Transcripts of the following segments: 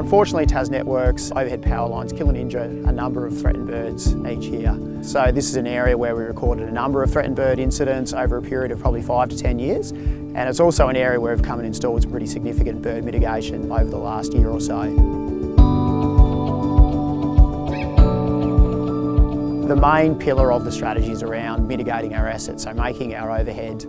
Unfortunately, TasNetworks overhead power lines kill and injure a number of threatened birds each year. So this is an area where we recorded a number of threatened bird incidents over a period of probably 5 to 10 years. And it's also an area where we've come and installed some pretty significant bird mitigation over the last year or so. The main pillar of the strategy is around mitigating our assets, so making our overhead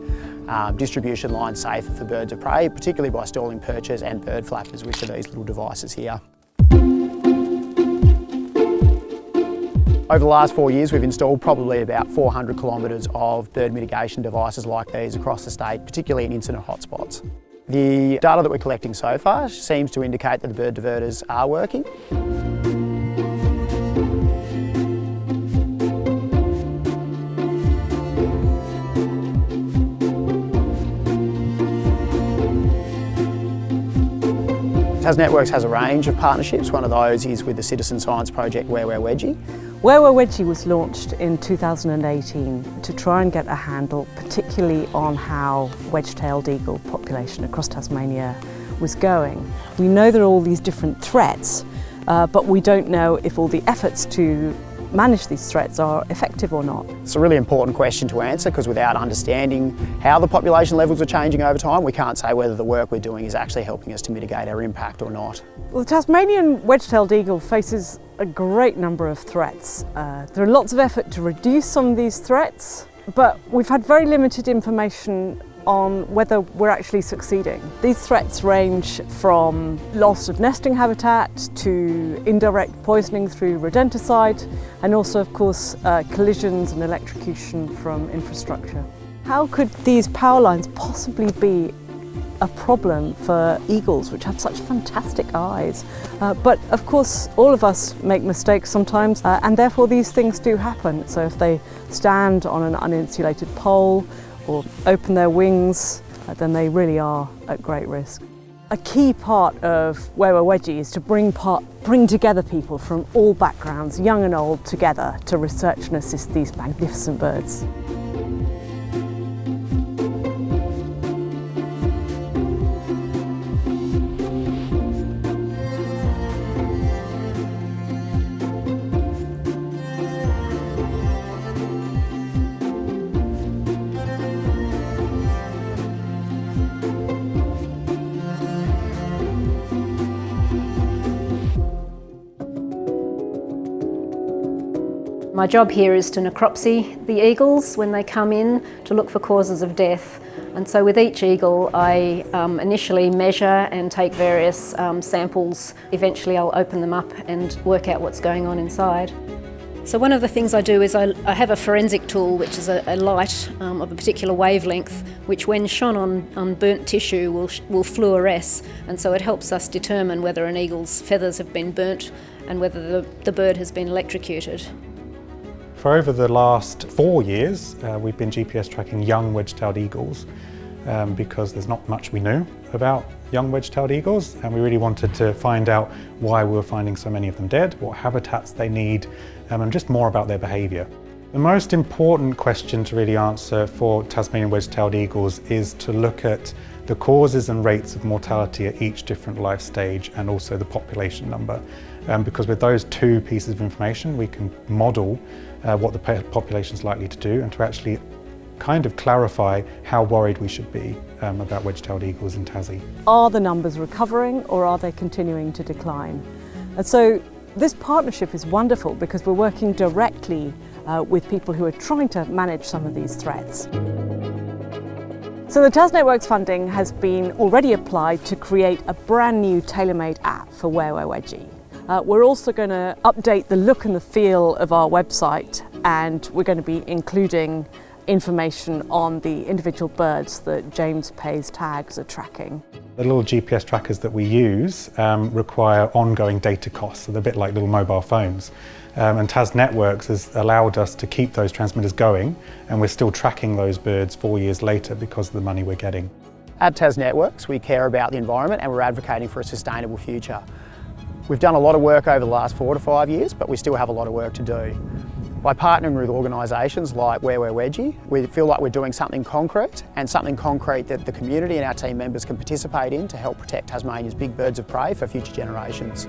distribution lines safer for birds of prey, particularly by stalling perchers and bird flappers, which are these little devices here. Over the last 4 years, we've installed probably about 400 kilometres of bird mitigation devices like these across the state, particularly in incident hotspots. The data that we're collecting so far seems to indicate that the bird diverters are working. TasNetworks has a range of partnerships. One of those is with the citizen science project Where We're Wedgie. Where We're Wedgie was launched in 2018 to try and get a handle particularly on how wedge-tailed eagle population across Tasmania was going. We know there are all these different threats, but we don't know if all the efforts to manage these threats are effective or not. It's a really important question to answer because without understanding how the population levels are changing over time, we can't say whether the work we're doing is actually helping us to mitigate our impact or not. Well, the Tasmanian wedge-tailed eagle faces a great number of threats. There are lots of effort to reduce some of these threats, but we've had very limited information on whether we're actually succeeding. These threats range from loss of nesting habitat to indirect poisoning through rodenticide, and also of course collisions and electrocution from infrastructure. How could these power lines possibly be a problem for eagles, which have such fantastic eyes? But of course all of us make mistakes sometimes, and therefore these things do happen. So if they stand on an uninsulated pole or open their wings, then they really are at great risk. A key part of Where We're Wedgie is to bring together people from all backgrounds, young and old, together to research and assist these magnificent birds. My job here is to necropsy the eagles when they come in to look for causes of death. And so with each eagle I initially measure and take various samples. Eventually I'll open them up and work out what's going on inside. So one of the things I do is I have a forensic tool, which is a light of a particular wavelength, which when shone on burnt tissue will fluoresce, and so it helps us determine whether an eagle's feathers have been burnt and whether the bird has been electrocuted. For over the last 4 years, we've been GPS tracking young wedge-tailed eagles because there's not much we knew about young wedge-tailed eagles, and we really wanted to find out why we were finding so many of them dead, what habitats they need, and just more about their behaviour. The most important question to really answer for Tasmanian wedge-tailed eagles is to look at the causes and rates of mortality at each different life stage and also the population number. Because with those two pieces of information we can model what the population is likely to do and to actually kind of clarify how worried we should be about wedge-tailed eagles in Tassie. Are the numbers recovering or are they continuing to decline? And so this partnership is wonderful because we're working directly with people who are trying to manage some of these threats. So the TasNetworks funding has been already applied to create a brand new tailor-made app for Where We're Wedgie. We're also going to update the look and the feel of our website, and we're going to be including information on the individual birds that James Pay's tags are tracking. The little GPS trackers that we use require ongoing data costs, so they're a bit like little mobile phones. And TasNetworks has allowed us to keep those transmitters going, and we're still tracking those birds 4 years later because of the money we're getting. At TasNetworks, we care about the environment and we're advocating for a sustainable future. We've done a lot of work over the last 4 to 5 years, but we still have a lot of work to do. By partnering with organisations like Where We're Wedgie, we feel like we're doing something concrete that the community and our team members can participate in to help protect Tasmania's big birds of prey for future generations.